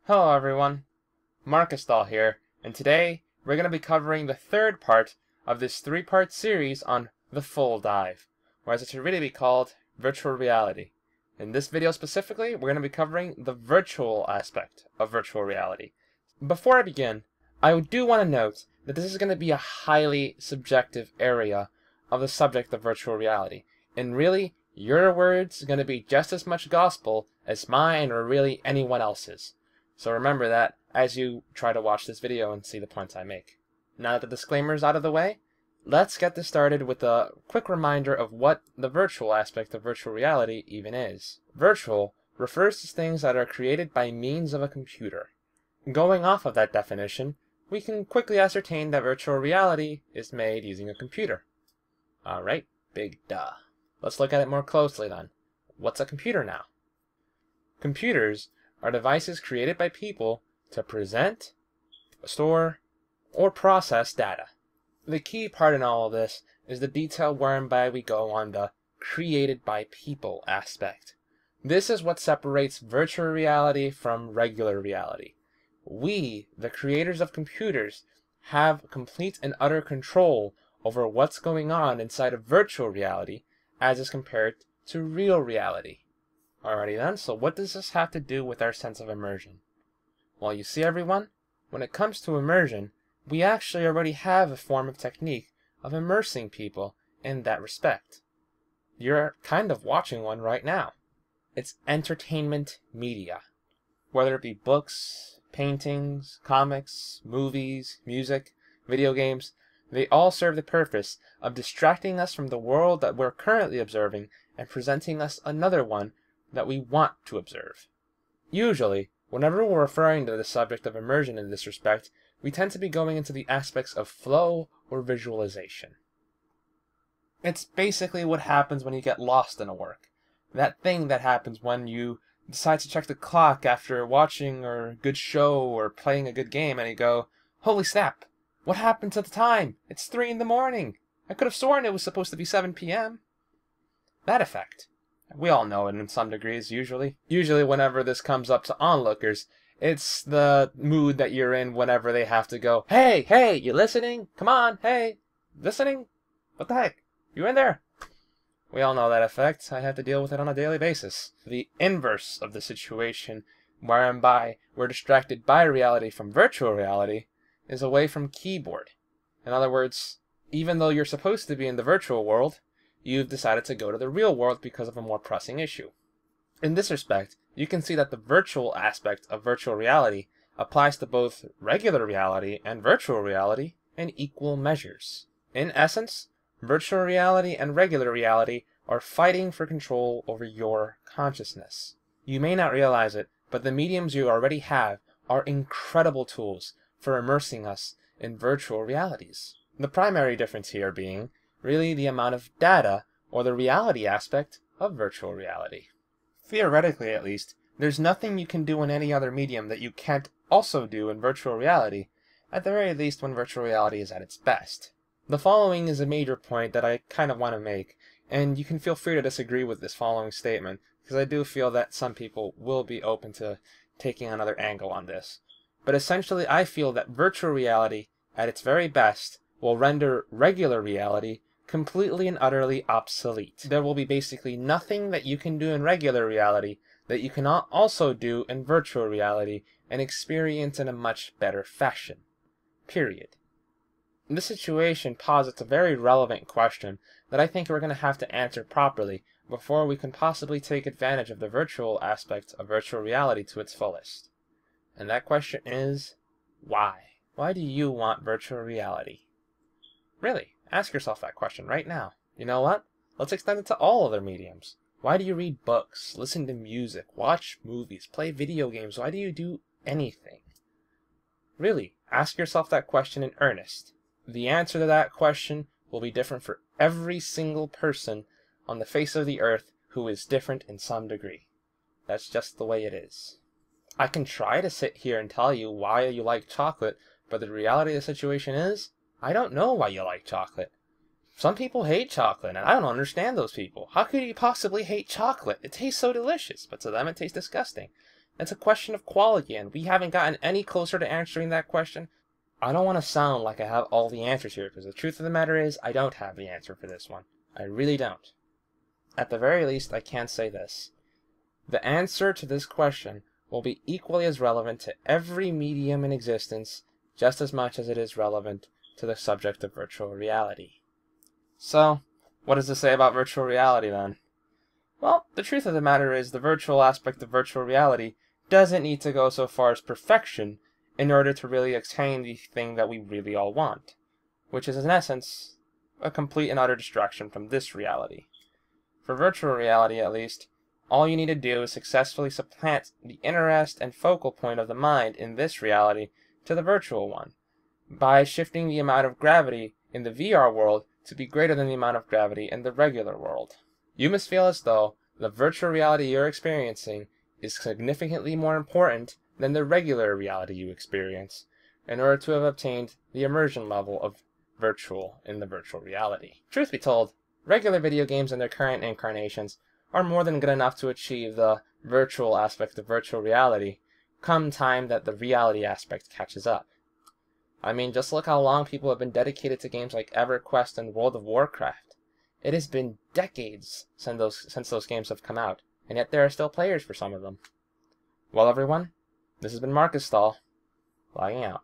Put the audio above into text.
Hello everyone, Marcus here, and today we're going to be covering the third part of this three-part series on the full dive, or as it should really be called, virtual reality. In this video specifically, we're going to be covering the virtual aspect of virtual reality. Before I begin, I do want to note that this is going to be a highly subjective area of the subject of virtual reality, and really, your words are going to be just as much gospel as mine or really anyone else's. So remember that as you try to watch this video and see the points I make. Now that the disclaimer is out of the way, let's get this started with a quick reminder of what the virtual aspect of virtual reality even is. Virtual refers to things that are created by means of a computer. Going off of that definition, we can quickly ascertain that virtual reality is made using a computer. Alright, big duh. Let's look at it more closely then. What's a computer now? Computers are devices created by people to present, store, or process data. The key part in all of this is the detail whereby we go on the created by people aspect. This is what separates virtual reality from regular reality. We, the creators of computers, have complete and utter control over what's going on inside of virtual reality as is compared to real reality. Alrighty then, so what does this have to do with our sense of immersion? Well, you see everyone, when it comes to immersion, we actually already have a form of technique of immersing people in that respect. You're kind of watching one right now. It's entertainment media. Whether it be books, paintings, comics, movies, music, video games, they all serve the purpose of distracting us from the world that we're currently observing and presenting us another one that we want to observe. Usually, whenever we're referring to the subject of immersion in this respect, we tend to be going into the aspects of flow or visualization. It's basically what happens when you get lost in a work. That thing that happens when you decide to check the clock after watching a good show or playing a good game and you go, "Holy snap, what happened to the time? It's 3 in the morning. I could have sworn it was supposed to be 7 p.m. That effect. We all know it in some degrees, usually. Usually whenever this comes up to onlookers, it's the mood that you're in whenever they have to go, hey, you listening? Come on, hey, listening? What the heck? You in there?" We all know that effect. I have to deal with it on a daily basis. The inverse of the situation, whereby we're distracted by reality from virtual reality, is away from keyboard. In other words, even though you're supposed to be in the virtual world, you've decided to go to the real world because of a more pressing issue. In this respect, you can see that the virtual aspect of virtual reality applies to both regular reality and virtual reality in equal measures. In essence, virtual reality and regular reality are fighting for control over your consciousness. You may not realize it, but the mediums you already have are incredible tools for immersing us in virtual realities. The primary difference here being really the amount of data, or the reality aspect, of virtual reality. Theoretically, at least, there's nothing you can do in any other medium that you can't also do in virtual reality, at the very least when virtual reality is at its best. The following is a major point that I kind of want to make, and you can feel free to disagree with this following statement, because I do feel that some people will be open to taking another angle on this. But essentially, I feel that virtual reality, at its very best, will render regular reality completely and utterly obsolete. There will be basically nothing that you can do in regular reality that you cannot also do in virtual reality and experience in a much better fashion. Period. This situation posits a very relevant question that I think we're going to have to answer properly before we can possibly take advantage of the virtual aspect of virtual reality to its fullest. And that question is, why? Why do you want virtual reality? Really, ask yourself that question right now. You know what? Let's extend it to all other mediums. Why do you read books, listen to music, watch movies, play video games? Why do you do anything? Really, ask yourself that question in earnest. The answer to that question will be different for every single person on the face of the earth who is different in some degree. That's just the way it is. I can try to sit here and tell you why you like chocolate, but the reality of the situation is, I don't know why you like chocolate. Some people hate chocolate, and I don't understand those people. How could you possibly hate chocolate? It tastes so delicious, but to them it tastes disgusting. It's a question of quality, and we haven't gotten any closer to answering that question. I don't want to sound like I have all the answers here, because the truth of the matter is I don't have the answer for this one. I really don't. At the very least, I can say this. The answer to this question will be equally as relevant to every medium in existence, just as much as it is relevant to the subject of virtual reality. So, what does this say about virtual reality then? Well, the truth of the matter is the virtual aspect of virtual reality doesn't need to go so far as perfection in order to really attain the thing that we really all want, which is in essence a complete and utter distraction from this reality. For virtual reality, at least, all you need to do is successfully supplant the interest and focal point of the mind in this reality to the virtual one, by shifting the amount of gravity in the VR world to be greater than the amount of gravity in the regular world. You must feel as though the virtual reality you're experiencing is significantly more important than the regular reality you experience, in order to have obtained the immersion level of virtual in the virtual reality. Truth be told, regular video games in their current incarnations are more than good enough to achieve the virtual aspect of virtual reality, come time that the reality aspect catches up. I mean, just look how long people have been dedicated to games like EverQuest and World of Warcraft. It has been decades since those games have come out, and yet there are still players for some of them. Well, everyone, this has been Marcus Stahl, logging out.